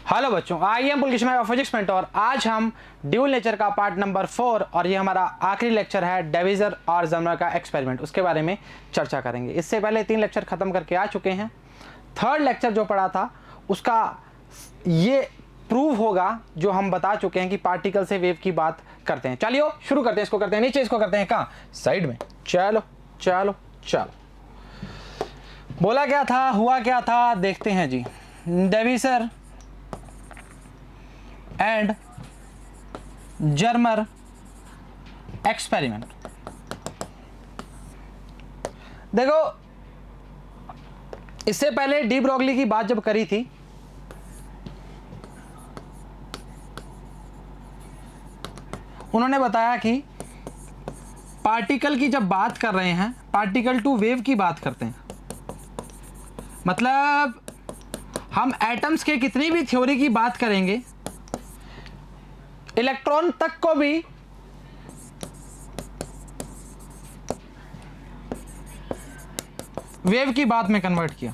Hello बच्चों, I am पुलकिश मैं physics mentor. आज हम ड्यूल नेचर का पार्ट नंबर 4 और ये हमारा आखिरी लेक्चर है डेविजर और जर्मर का एक्सपेरिमेंट, उसके बारे में चर्चा करेंगे। इससे पहले 3 लेक्चर खत्म करके आ चुके हैं। थर्ड लेक्चर जो पढ़ा था उसका ये प्रूव होगा जो हम बता चुके हैं कि पार्टिकल से वेव की बात करते हैं। चलिए शुरू करते हैं, इसको करते हैं नीचे, इसको करते हैं कहाँ, साइड में। चलो चलो चलो, बोला क्या था, हुआ क्या था, देखते हैं जी। डेविसर एंड जर्मर एक्सपेरिमेंट। देखो, इससे पहले डी ब्रोगली की बात जब करी थी उन्होंने बताया कि पार्टिकल की जब बात कर रहे हैं, पार्टिकल टू वेव की बात करते हैं, मतलब हम एटम्स के कितनी भी थ्योरी की बात करेंगे, इलेक्ट्रॉन तक को भी वेव की बात में कन्वर्ट किया।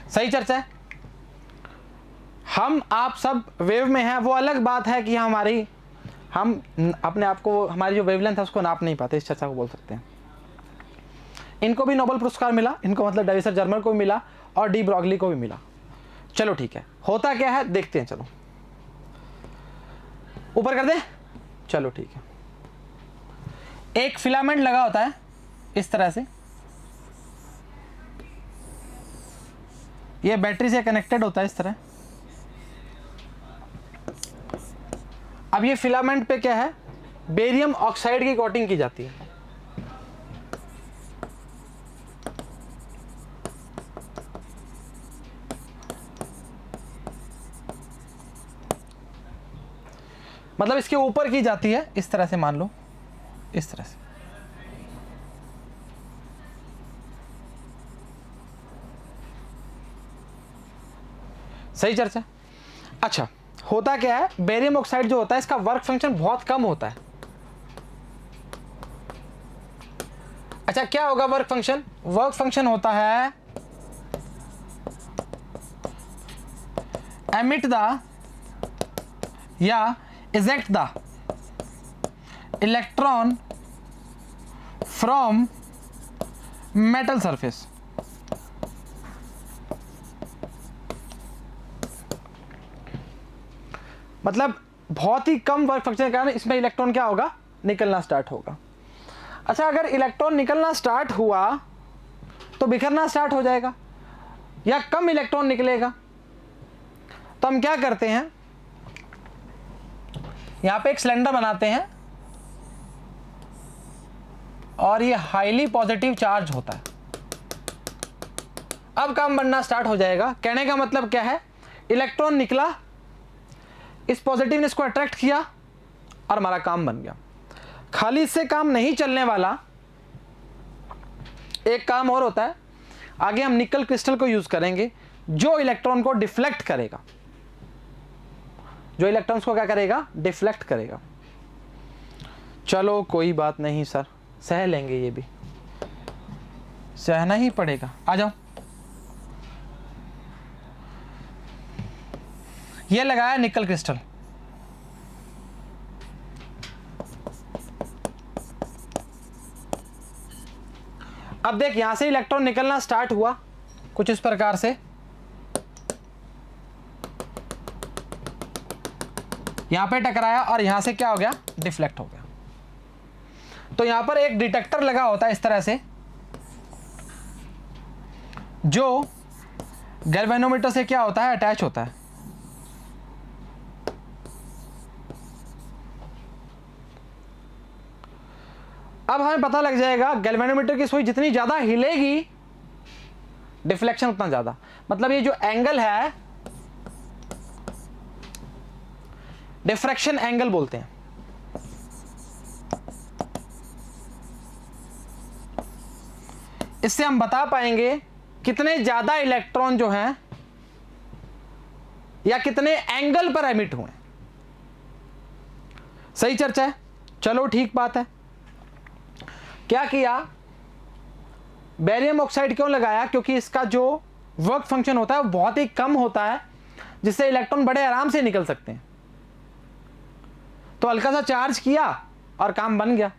सही चर्चा है। हम आप सब वेव में हैं, वो अलग बात है कि हम अपने आप को, हमारी जो वेवलेंथ है उसको नाप नहीं पाते, इस चर्चा को बोल सकते हैं। इनको भी नोबेल पुरस्कार मिला, इनको मतलब डेविसर जर्मर को भी मिला और डी ब्रोगली को भी मिला। चलो ठीक है, होता क्या है देखते हैं। चलो ऊपर कर दे। चलो ठीक है, एक फिलामेंट लगा होता है इस तरह से, ये बैटरी से कनेक्टेड होता है इस तरह। अब ये फिलामेंट पे क्या है, बेरियम ऑक्साइड की कोटिंग की जाती है। मतलब इसके ऊपर की जाती है इस तरह से, मान लो इस तरह से। सही चर्चा। अच्छा, होता क्या है, बेरियम ऑक्साइड जो होता है इसका वर्क फंक्शन बहुत कम होता है। अच्छा, क्या होगा वर्क फंक्शन? वर्क फंक्शन होता है एमिट द या eject the electron from metal surface। मतलब बहुत ही कम वर्क फंक्शन के कारण इसमें इलेक्ट्रॉन क्या होगा, निकलना स्टार्ट होगा। अच्छा, अगर इलेक्ट्रॉन निकलना स्टार्ट हुआ तो बिखरना स्टार्ट हो जाएगा या कम इलेक्ट्रॉन निकलेगा। तो हम क्या करते हैं, यहां पे एक सिलेंडर बनाते हैं और ये हाईली पॉजिटिव चार्ज होता है। अब काम बनना स्टार्ट हो जाएगा। कहने का मतलब क्या है, इलेक्ट्रॉन निकला, इस पॉजिटिवनेस को अट्रैक्ट किया और हमारा काम बन गया। खाली इससे काम नहीं चलने वाला, एक काम और होता है। आगे हम निकल क्रिस्टल को यूज करेंगे जो इलेक्ट्रॉन को डिफ्लेक्ट करेगा, जो इलेक्ट्रॉन्स को क्या करेगा, डिफ्लेक्ट करेगा। चलो कोई बात नहीं सर, सह लेंगे, ये भी सहना ही पड़ेगा। आ जाओ, ये लगाया निकल क्रिस्टल, अब देख यहां से इलेक्ट्रॉन निकलना स्टार्ट हुआ कुछ इस प्रकार से, यहां पे टकराया और यहां से क्या हो गया, डिफ्लेक्ट हो गया। तो यहां पर एक डिटेक्टर लगा होता है इस तरह से, जो गैल्वेनोमीटर से क्या होता है, अटैच होता है। अब हमें पता लग जाएगा गैल्वेनोमीटर की सुई जितनी ज्यादा हिलेगी डिफ्लेक्शन उतना ज्यादा। मतलब ये जो एंगल है डिफ्रैक्शन एंगल बोलते हैं। इससे हम बता पाएंगे कितने ज्यादा इलेक्ट्रॉन जो हैं या कितने एंगल पर एमिट हुए। सही चर्चा है। चलो ठीक बात है। क्या किया, बेरियम ऑक्साइड क्यों लगाया, क्योंकि इसका जो वर्क फंक्शन होता है वो बहुत ही कम होता है, जिससे इलेक्ट्रॉन बड़े आराम से निकल सकते हैं। तो हल्का सा चार्ज किया और काम बन गया।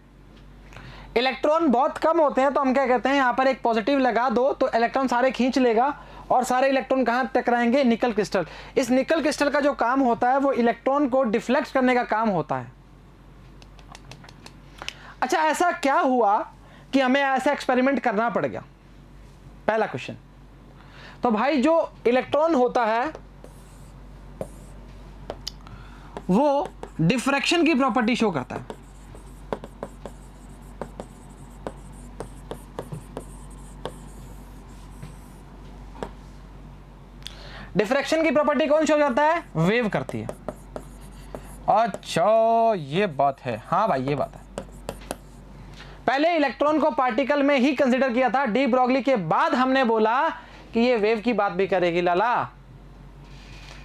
इलेक्ट्रॉन बहुत कम होते हैं तो हम क्या कहते हैं, यहाँ पर एक पॉजिटिव लगा दो तो इलेक्ट्रॉन सारे खींच लेगा और सारे इलेक्ट्रॉन कहाँ टकराएंगे, निकल क्रिस्टल। इस निकल क्रिस्टल का जो काम होता है वो इलेक्ट्रॉन को डिफ्लेक्ट करने का काम होता है। अच्छा, ऐसा क्या हुआ कि हमें ऐसा एक्सपेरिमेंट करना पड़ गया? पहला क्वेश्चन। तो भाई जो इलेक्ट्रॉन होता है वो डिफ्रैक्शन की प्रॉपर्टी शो करता है। डिफ्रैक्शन की प्रॉपर्टी कौन शो करता है? वेव करती है। अच्छा, ये बात है। हाँ भाई, ये बात है। पहले इलेक्ट्रॉन को पार्टिकल में ही कंसीडर किया था, डी ब्रॉगली के बाद हमने बोला कि ये वेव की बात भी करेगी। लाला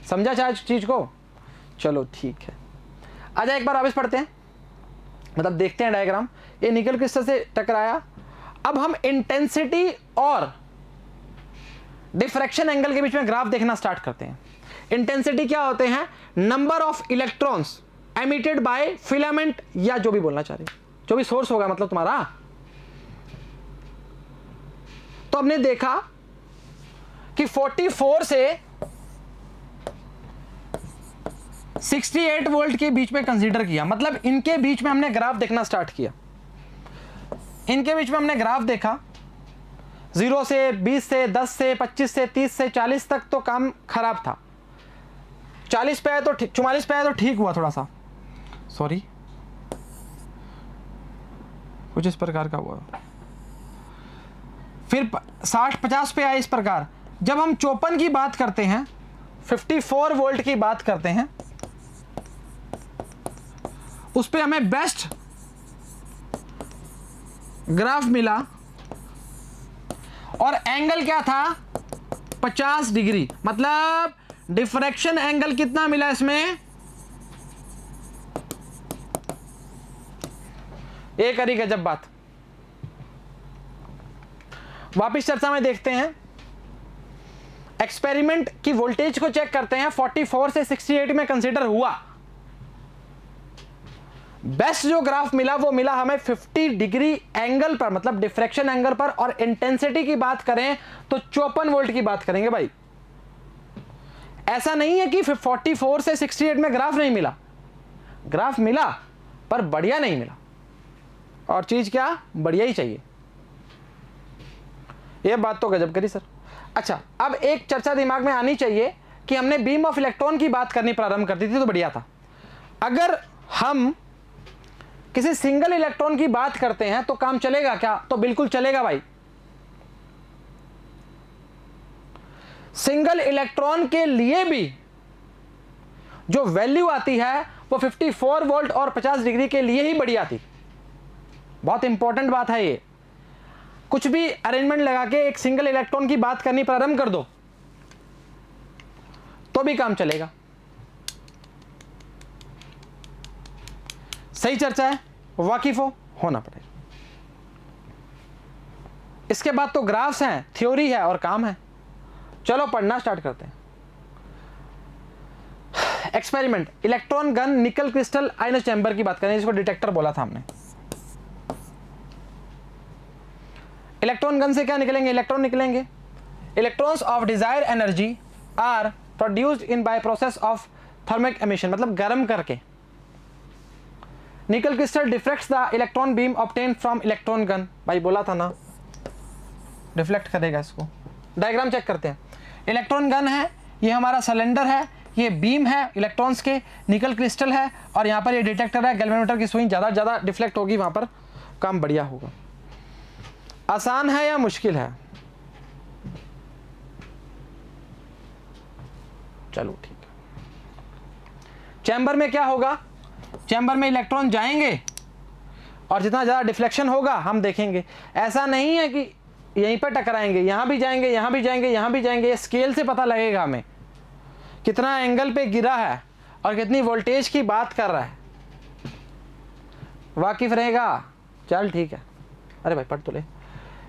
समझा चाहे चीज को? चलो ठीक है, आजा एक बार वापस पढ़ते हैं, मतलब देखते हैं डायग्राम। ये निकल क्रिस्टल से टकराया। अब हम इंटेंसिटी और डिफ्रैक्शन एंगल के बीच में ग्राफ देखना स्टार्ट करते हैं। इंटेंसिटी क्या होते हैं? Number of electrons emitted by filament, या जो भी बोलना चाह रहे, जो भी सोर्स होगा मतलब तुम्हारा। तो हमने देखा कि 44 से 68 वोल्ट के बीच में कंसीडर किया, मतलब इनके बीच में हमने ग्राफ देखना स्टार्ट किया। इनके बीच में हमने ग्राफ देखा 0 से 20 से 10 से 25 से 30 से 40 तक तो काम खराब था। 40 पे आया तो 44 पे आया तो ठीक हुआ, थोड़ा सा सॉरी कुछ इस प्रकार का हुआ। फिर 60-50 पे आया इस प्रकार। जब हम 54 की बात करते हैं, 54 वोल्ट की बात करते हैं, उस पे हमें बेस्ट ग्राफ मिला और एंगल क्या था? 50 डिग्री। मतलब डिफ्रैक्शन एंगल कितना मिला इसमें? एक करी गजब बात। वापिस चर्चा में देखते हैं, एक्सपेरिमेंट की वोल्टेज को चेक करते हैं। 44 से 68 में कंसीडर हुआ। बेस्ट जो ग्राफ मिला वो मिला हमें 50 डिग्री एंगल पर, मतलब डिफ्रैक्शन एंगल पर। और इंटेंसिटी की बात करें तो 54 वोल्ट की बात करेंगे भाई। ऐसा नहीं है कि 44 से 68 में ग्राफ नहीं मिला, ग्राफ मिला पर बढ़िया नहीं मिला। और चीज क्या? बढ़िया ही चाहिए। यह बात तो गजब करी सर। अच्छा, अब एक चर्चा दिमाग में आनी चाहिए कि हमने बीम ऑफ इलेक्ट्रॉन की बात करनी प्रारंभ कर दी थी तो बढ़िया था। अगर हम किसी सिंगल इलेक्ट्रॉन की बात करते हैं तो काम चलेगा क्या? तो बिल्कुल चलेगा भाई। सिंगल इलेक्ट्रॉन के लिए भी जो वैल्यू आती है वो 54 वोल्ट और 50 डिग्री के लिए ही बढ़िया थी। बहुत इंपॉर्टेंट बात है ये। कुछ भी अरेंजमेंट लगा के एक सिंगल इलेक्ट्रॉन की बात करनी प्रारंभ कर दो तो भी काम चलेगा। सही चर्चा है, वाकिफ होना पड़ेगा। इसके बाद तो ग्राफ्स हैं, थ्योरी है और काम है। चलो पढ़ना स्टार्ट करते हैं। Experiment, electron gun nickel crystal ions chamber की बात करें, जिसको डिटेक्टर बोला था हमने। इलेक्ट्रॉन गन से क्या निकलेंगे? इलेक्ट्रॉन निकलेंगे। Electrons of desire energy are produced in by process of thermic emission, मतलब गर्म करके। Nickel crystal deflects the electron beam obtain from electron gun. भाई बोला था ना, डिफ्लेक्ट करेगा इसको। डायग्राम चेक करते हैं। इलेक्ट्रॉन गन है, ये हमारा सिलेंडर है, ये बीम है इलेक्ट्रॉन्स के, निकल क्रिस्टल है और यहाँ पर ये डिटेक्टर है। गैल्वेनोमीटर की सुई ज़्यादा डिफ्लेक्ट होगी, वहाँ पर काम बढ़िया होगा। आसान है या मुश्किल है? चलो ठीक है। चैम्बर में क्या होगा? चैम्बर में इलेक्ट्रॉन जाएंगे और जितना ज़्यादा डिफ्लेक्शन होगा हम देखेंगे। ऐसा नहीं है कि यहीं पर टकराएंगे, यहाँ भी जाएंगे, यहाँ भी जाएंगे, यहाँ भी जाएंगे। स्केल से पता लगेगा हमें कितना एंगल पे गिरा है और कितनी वोल्टेज की बात कर रहा है। वाकिफ रहेगा? चल ठीक है। अरे भाई पढ़ तो ले।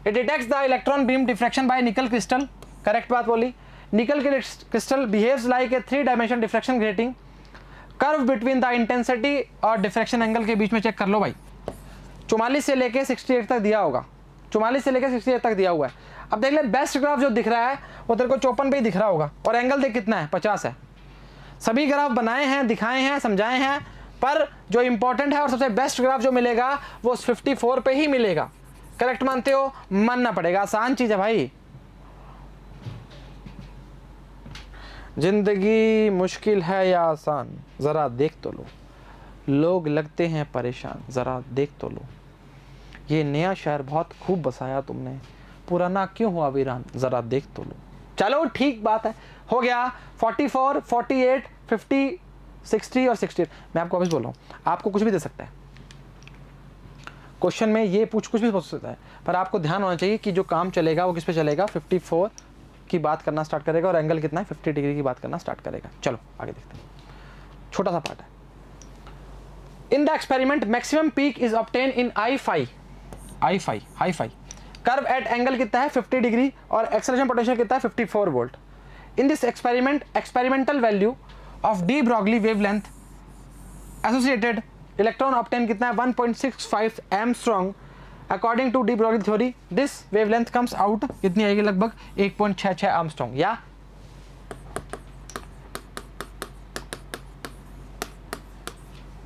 It detects the electron beam diffraction by nickel crystal correct बात बोली। निकल के crystal behaves like a 3 dimension diffraction grating, curve between the intensity और डिफ्रैक्शन एंगल के बीच में चेक कर लो भाई। 44 से लेके 68 तक दिया होगा, 44 से लेके 68 तक दिया हुआ है। अब देख ले बेस्ट ग्राफ जो दिख रहा है वो तेरे को 54 पे ही दिख रहा होगा, और एंगल देख कितना है, 50 है। सभी ग्राफ बनाए हैं, दिखाए हैं, समझाए हैं, पर जो इंपॉर्टेंट है और सबसे बेस्ट ग्राफ जो मिलेगा वो 54 पे ही मिलेगा। करेक्ट मानते हो? मानना पड़ेगा, आसान चीज है भाई। जिंदगी मुश्किल है या आसान, जरा देख तो लो। लोग लगते हैं परेशान, जरा देख तो लो। ये नया शहर बहुत खूब बसाया तुमने, पुराना क्यों हुआ वीरान, जरा देख तो लो। चलो ठीक बात है, हो गया। 44, 48, 50, 60 और 68। मैं आपको अभी बोल रहा हूँ, आपको कुछ भी दे सकता है क्वेश्चन में, ये कुछ भी पूछ सकता है, पर आपको ध्यान होना चाहिए कि जो काम चलेगा वो किस पे चलेगा। 54 की बात करना स्टार्ट करेगा और एंगल कितना है, 50 डिग्री की बात करना स्टार्ट करेगा। चलो आगे देखते हैं, छोटा सा पार्ट है। In the experiment maximum peak is obtain in I5 curve at angle कितना है 50 डिग्री और एक्सेलरेशन पोटेंशियल कितना है 54 volt. In this experiment experimental value of de Broglie wavelength associated electron obtain कितना है 1.65 angstrom according to de Broglie theory. This wavelength comes out कितनी आएगी, लगभग 1.66 एंगस्ट्रॉम या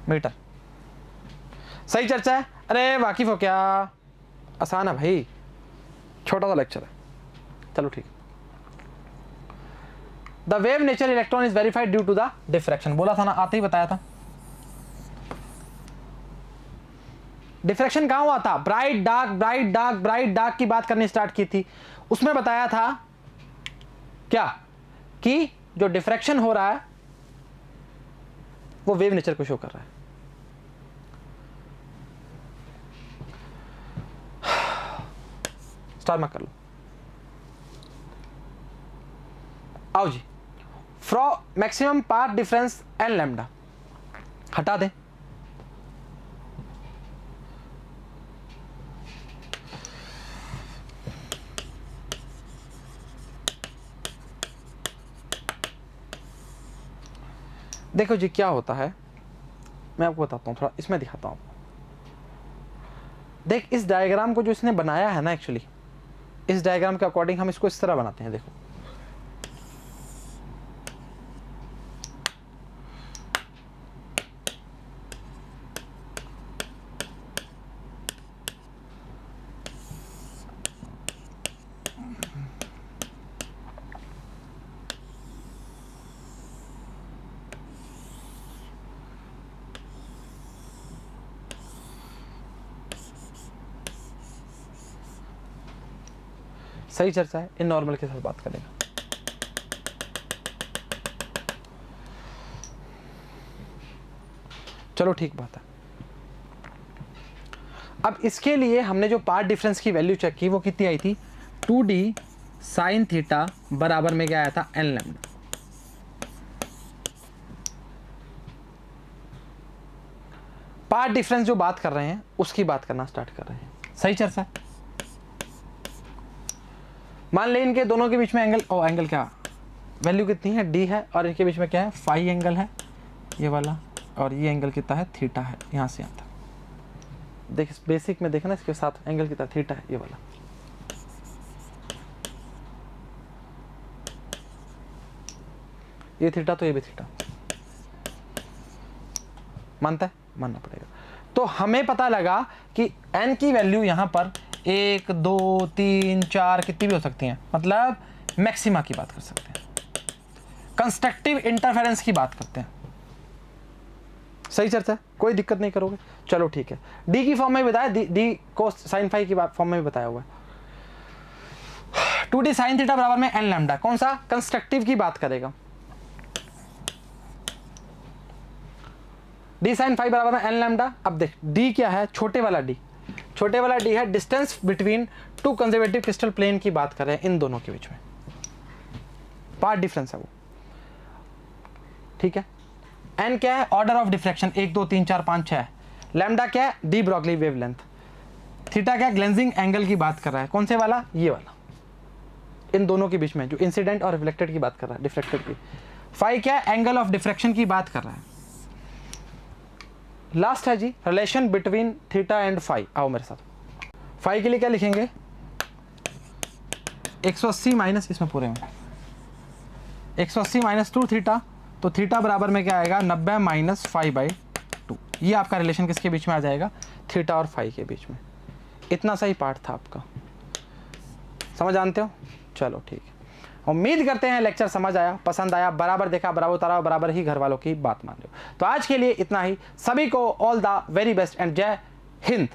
मीटर। सही चर्चा है? अरे वाकिफ हो क्या? आसान है भाई, छोटा सा लेक्चर है। चलो ठीक। The wave nature electron is verified due to the diffraction, बोला था ना, आते ही बताया था। डिफ्रैक्शन कहां हुआ था? Bright dark, bright dark, bright dark की बात करनी स्टार्ट की थी। उसमें बताया था क्या कि जो डिफ्रैक्शन हो रहा है वो वेव नेचर को शो कर रहा है। स्टार मार्क कर लो। आओ जी, from maximum path difference n lambda हटा दें। देखो जी क्या होता है, मैं आपको बताता हूं, थोड़ा इसमें दिखाता हूं। देख इस डायग्राम को जो इसने बनाया है ना, एक्चुअली इस डायग्राम के अकॉर्डिंग हम इसको इस तरह बनाते हैं। देखो सही चर्चा है, इन नॉर्मल के साथ बात करेगा। चलो ठीक बात है। अब इसके लिए हमने जो पार्ट डिफरेंस की वैल्यू चेक की वो कितनी आई थी, 2d साइन थीटा बराबर में क्या आया था, एन लैम्डा। पार्ट डिफरेंस जो बात कर रहे हैं उसकी बात करना स्टार्ट कर रहे हैं। सही चर्चा है। मान ले इनके दोनों के बीच में एंगल, ओ एंगल क्या वैल्यू कितनी है, डी है, और इनके बीच में क्या है, फाई एंगल है ये वाला, और ये एंगल कितना है, थीटा है, यहाँ से यहाँ तक। देख बेसिक में देखना, इसके साथ एंगल कितना थीटा है ये वाला। ये थीटा तो ये भी थीटा, मानता है? मानना पड़ेगा। तो हमें पता लगा कि एन की वैल्यू यहाँ पर 1, 2, 3, 4 कितनी भी हो सकती हैं, मतलब मैक्सिमा की बात कर सकते हैं, कंस्ट्रक्टिव इंटरफेरेंस की बात करते हैं। सही चर्चा है, कोई दिक्कत नहीं करोगे। चलो ठीक है, डी की फॉर्म में भी बताया, डी को साइन फाई की फॉर्म में भी बताया हुआ है। 2d साइन थीटा बराबर में एन लैम्डा, कौन सा, कंस्ट्रक्टिव की बात करेगा। डी साइन फाई बराबर में एन लैम्डा। अब देख डी क्या है, छोटे वाला डी, छोटे वाला डी है distance between two conservative crystal plane की बात कर रहे हैं, इन दोनों के बीच में पार्ट डिफरेंस है वो, ठीक है। एन क्या है, ऑर्डर ऑफ डिफ्रैक्शन, 1, 2, 3, 4, 5, 6। लैम्डा क्या है, डी ब्रॉगली वेवलेंथ। थीटा क्या है, ग्लेंजिंग एंगल की बात कर रहा है, कौन से वाला, ये वाला। इन दोनों के बीच में, जो इंसिडेंट और रिफ्लेक्टेड की बात कर रहा है, डिफ्रेक्टेड की। फाई क्या है? एंगल ऑफ डिफ्रेक्शन की बात कर रहा है। लास्ट है जी relation between theta and phi. आओ मेरे साथ। फाई के लिए क्या लिखेंगे? 180 माइनस, इसमें पूरे में 180 माइनस 2 थीटा, तो थीटा बराबर में क्या आएगा? 90 माइनस 5/2। ये आपका रिलेशन किसके बीच में आ जाएगा? थीटा और फाई के बीच में। इतना सही पार्ट था आपका, समझ जानते हो? चलो ठीक है, उम्मीद करते हैं लेक्चर समझ आया, पसंद आया, बराबर देखा, बराबर उतारा, बराबर ही घर वालों की बात मान लो। तो आज के लिए इतना ही। सभी को all the very best and जय हिंद।